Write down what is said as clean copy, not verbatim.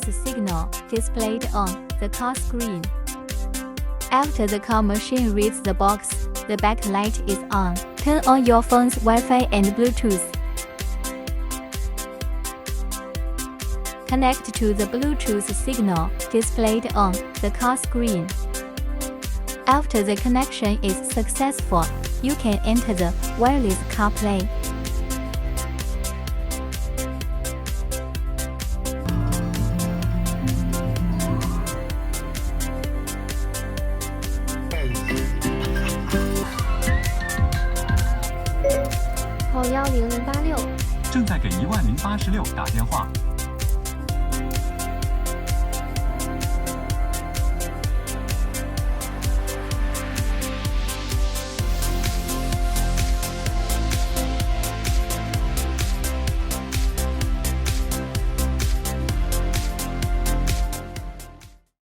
Bluetooth signal displayed on the car screen. After the car machine reads the box, the backlight is on. Turn on your phone's Wi-Fi and Bluetooth. Connect to the Bluetooth signal displayed on the car screen. After the connection is successful, you can enter the wireless CarPlay. call10086。正在给10086打电话。